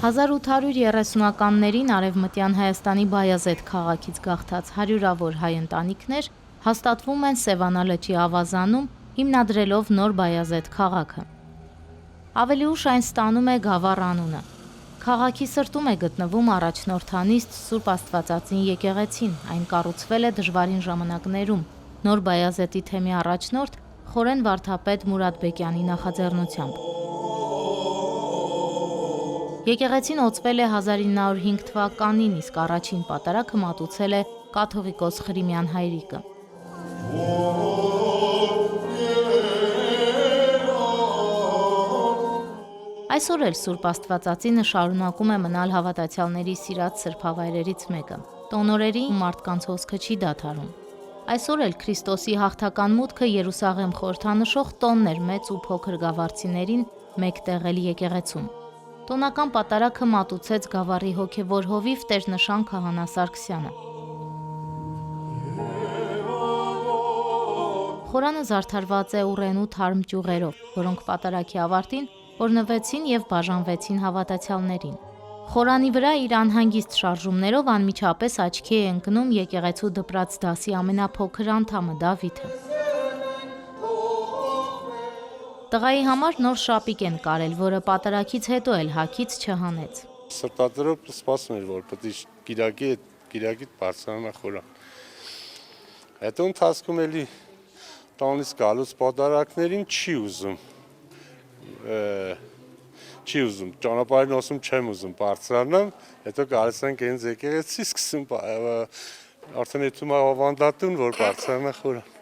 1830-ականներին Արևմտյան Հայաստանի Բայազեդ քաղաքից գաղթած հարյուրավոր հայ ընտանիքներ հաստատվում են Սևանա լճի ավազանում, հիմնադրելով նոր Բայազեդ քաղաքը։ Ավելի ուշ այն ստանում է Գավառ անունը։ Քաղաքի սրտում է գտնվում առաջնորդանիստ Սուրբ Աստվածածին եկեղեցին, այն կառուցվել է դժվարին ժամանակներում, նոր Բայազետի թեմի առաջնորդ Խորեն վարդապետ Մուրադբեկյանի նախաձեռնությամբ։ Եկեղեցին օծվել է 1905 թվականին, իսկ առաջին պատարագը մատուցել է կաթողիկոս Ղրիմյան հայրիկը։ Այսօր էլ Սուրբ Աստվածածինը շարունակում է մնալ հավատացյալների սիրած սրբավայրերից մեկը։ Տոնորերի ու մարդկանց հոսքը չի դադարում։ Այսօր էլ Քրիստոսի հաղթական մուտքը Երուսաղեմ խորհրդանշող տոններ մեծ ու փոքր գավառցիներին մեկտեղել եկեղեցում։ Տոնական պատարագը մատուցեց Գավառի հոգևոր հովիվ Տեր-նշան քահանա Սարգսյանը։ Խորանը զարդարված է ուռենու թարմ ճյուղերով, որոնք պատարագի ավարտին օրնվեցին եւ բաժանվեցին հավատացյալներին։ Խորանի վրա իր անհանգիստ շարժումներով անմիջապես աչքի է ընկնում եկեղեցու դպրաց դասի ամենափոքր անդամը Դավիթը։ Տղայի համար նոր շապիկ են կարել, որը պատարագից հետո էլ հագից չհանեց։ Սրտադրով սպասում էր, որ պետք է Կիրակիտ բարձրանա խորան։ Հետո ընթացքում էլի տանից գալուց պատարագներին չի ուզում, ճանապարհին ասում չեմ ուզում բարձրանամ, հետո գալիս ենք հենց եկեղեցի, սկսում արդեն եթում ավանդատուն, որ բարձրանա խորան։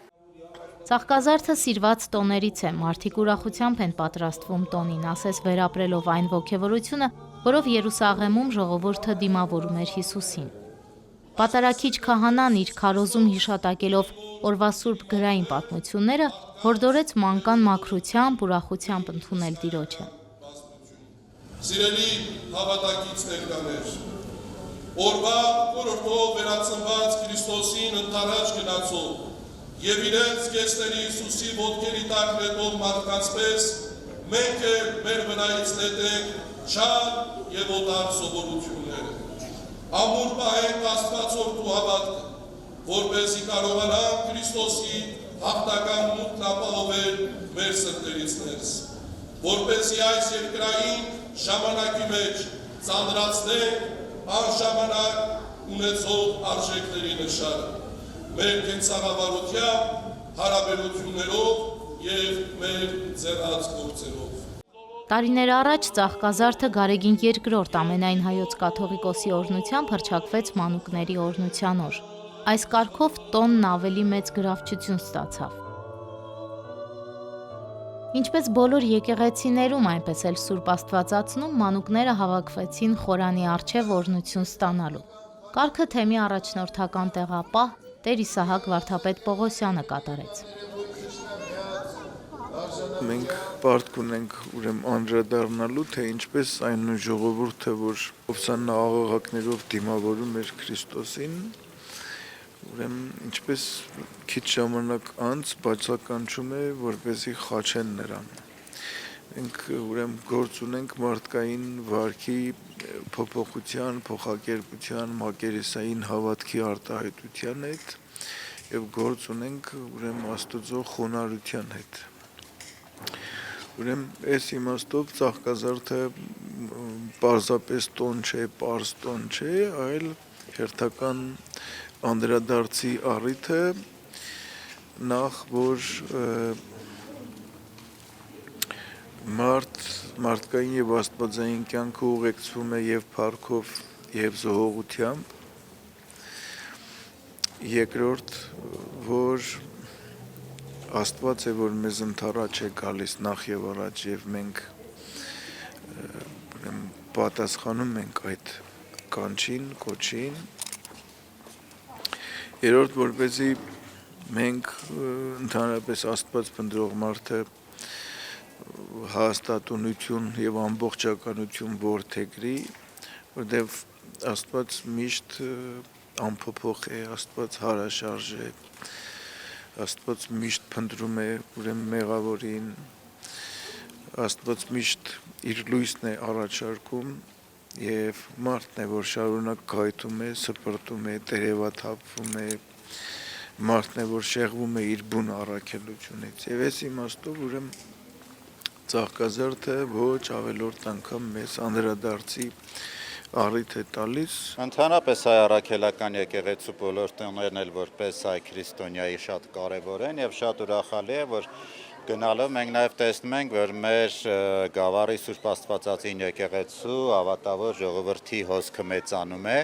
Ծաղկազարդը սիրված տոներից է, մարդիկ ուրախությամբ են պատրաստվում տոնին, ասես վերապրելով այն ոգևորությունը, որով Երուսաղեմում ժողովուրդը դիմավորում էր Հիսուսին։ Պատարագիչ քահանան իր քարոզում հիշատակելով օրվա սուրբ գրային պատմությունները, հորդորեց մանկան մաքրությամբ, ուրախությամբ ընդունել Տիրոջը։ Սիրելի հավատակից ներկաներ, օրվա կորորդով վերածնված Քրիստոսին ընդառաջ գնացող եւ իրենց կեսների Հիսուսի ոտքերի տակ նետող մարդկանց պես մենք էլ մեր վրայից նետենք շար եւ օտար սովորությունները։ Ամուր պահենք Աստվածորդ ու հավատքը, որպեսզի կարողանանք Քրիստոսի հաղթական մուտքն ապահովել մեր սրտերից ներս, որպեսզի այս երկրային ժամանակի մեջ ծանրացնենք անժամանակ ունեցող արժեքների նշանը, մեր կենցաղավարությամբ, հարաբերություններով և մեր ձեռած գործերով։ Տարիներ առաջ Ծաղկազարդը Գարեգին II ամենայն հայոց կաթողիկոսի օրհնությամբ հռչակվեց մանուկների օրհնության օր։ Այս կարգով տոնն ավելի մեծ գրավչություն ստացավ։ Ինչպես բոլոր եկեղեցիներում, այնպես էլ Սուրբ Աստվածածնում մանուկները հավաքվեցին խորանի առջև օրհնություն ստանալու։ Կարգը թեմի առաջնորդական տեղապահ Տեր Իսահակ Վարդապետ Պողոսյանը կատարեց։ Մենք պարտք ունենք ուրեմն անդրադառնալու, թե ինչպես այն ժողովուրդը, որ ովսաննա աղաղակներով դիմավորում էր Քրիստոսին, ուրեմն ինչպես քիչ ժամանակ անց բացականչում է, որպեսզի խաչեն նրան։ Մենք ուրեմն գործ ունենք մարդկային վարքի փոփոխության, փոխակերպության, մակերեսային հավատքի արտահայտության հետ եւ գործ ունենք ուրեմն Աստծո խոնարհության հետ։ Ուրեմն այս իմաստով Ծաղկազարդը պարզապես տոն չէ, պարզ տոն չէ, այլ հերթական անդրադարձի առիթը նախ որ մարդկային եւ աստվածային կյանքը ուղեկցվում է եւ փառքով եւ զոհողությամբ, երկրորդ որ Աստված է, որ մեզ ընդառաջ է գալիս նախ եւ առաջ եւ մենք պատասխանում ենք այդ կանչին, կոչին, երրորդ որպեսզի մենք ընդհանրապես Աստված փնտրող մարդը հաստատունություն եւ ամբողջականություն որդեգրի, որտեւ Աստված միշտ անփոփոխ է, Աստված հարաշարժ է, Աստված միշտ փնտրում է ուրեմն մեղավորին, Աստված միշտ իր լույսն է առաջարկում եւ մարդն է, որ շարունակ գայթում է, սպրտում է, տերևաթափվում է, մարդն է, որ շեղվում է իր բուն առաքելությունից եւ այս իմաստով ուրեմն ծաղկազարդը ոչ ավելորդ անգամ մեզ անդրադարձի առիթ է տալիս Ընդհանրապես հայ առաքելական եկեղեցու բոլոր տոներն էլ որպես հայ քրիստոնյայի շատ կարևոր են եւ շատ ուրախալի է, որ գնալով մենք նաեւ տեսնում ենք, որ մեր Գավառի Սուրբ Աստվածածին եկեղեցու ավատավոր ժողովրդի հոսքը մեծանում է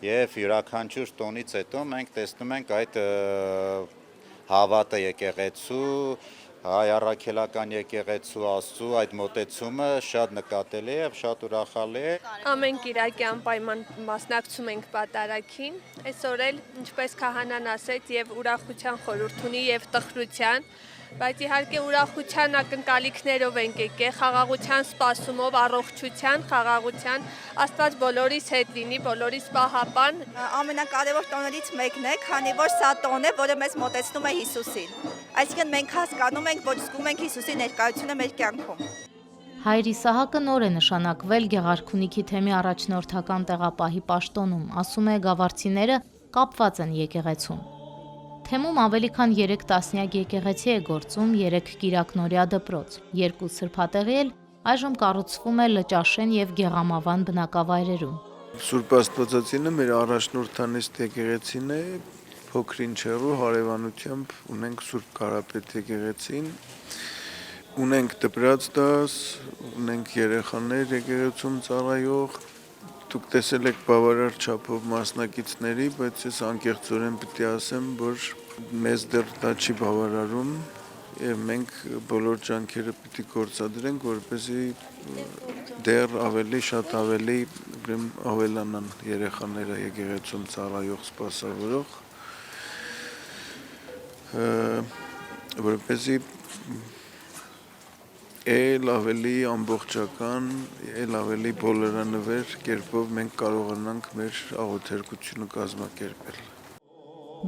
եւ յուրաքանչյուր տոնից հետո մենք տեսնում ենք այդ հավատը եկեղեցու հայ առաքելական եկեղեցու Աստծո այդ մոտեցումը շատ նկատելի է եւ շատ ուրախալի է։ Ամեն կիրակի անպայման մասնակցում ենք պատարագին։ Այսօր էլ ինչպես քահանան ասեց եւ ուրախության խորհուրդ ունի եւ տխրության, բայց իհարկե ուրախության ակնկալիքներով ենք եկել, խաղաղության սպասումով, առողջության, խաղաղության, Աստված բոլորիս հետ լինի, բոլորիս պահապան։ Ամենակարևոր տոներից մեկն է, քանի որ սա տոն է, որը մեզ մոտեցնում է Հիսուսին։ Այսինքն մենք հասկանում ենք, որ զգում ենք Հիսուսի ներկայությունը մեր կյանքում։ Հայր Իսահակը նոր է նշանակվել Գեղարքունիքի թեմի առաջնորդական տեղապահի պաշտոնում, ասում է գավառցիները կապված են եկեղեցուն։ Թեմում ավելի քան 3 տասնյակ եկեղեցի է գործում, 3 կիրակնօրյա դպրոց, 2 սրբատեղի էլ այժմ կառուցվում է Լճաշեն եւ Գեղամավան բնակավայրերում։ Սուրբ Աստվածածինը մեր առաջնորդանիստ եկեղեցին է, փոքրին չեռու հարևանությամբ ունենք Սուրբ Կարապետ եկեղեցին, ունենք դպրաց դաս, ունենք երեխաներ եկեղեցում ծառայող, դուք տեսել եք բավարար չափով մասնակիցների, բայց ես անկեղծորեն պետք է ասեմ, որ մեզ դեռ դա չի բավարարում եւ մենք բոլոր ջանքերը պետք է գործադրենք, որպեսզի դեռ ավելի շատ ավելի ավելանան երեխաները եկեղեցում ծառայող սպասավորող, որպեսզի էլ ավելի ամբողջական, էլ ավելի բոլորանվեր կերպով մենք կարողանանք մեր աղոթերկությունը կազմակերպել։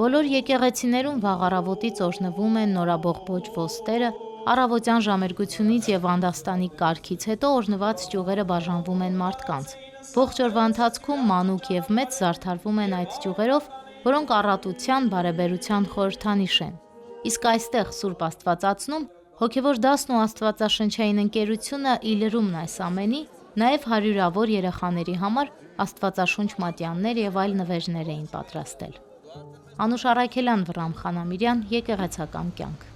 Բոլոր եկեղեցիներում վաղ առավոտից օրհնվում են նորաբողբոջ ոստերը, առավոտյան ժամերգությունից եւ անդաստանի կարգից հետո օրհնված ճյուղերը բաժանվում են մարդկանց։ Ողջ օրվա ընթացքում մանուկ եւ մեծ զարդարվում են այդ ճյուղերով, որոնք առատության, բարեբերության խորհրդանիշ են։ Իսկ այստեղ Սուրբ Աստվածածնում հոգևոր դասն ու աստվածաշնչային ընկերությունը իլրումն այս ամենի, նաև հարյուրավոր երեխաների համար աստվածաշունչ մատյաններ եւ այլ նվերներ էին պատրաստել։ Անուշ Առաքելյան, Վռամ Խանամիրյան, Եկեղեցական կյանք։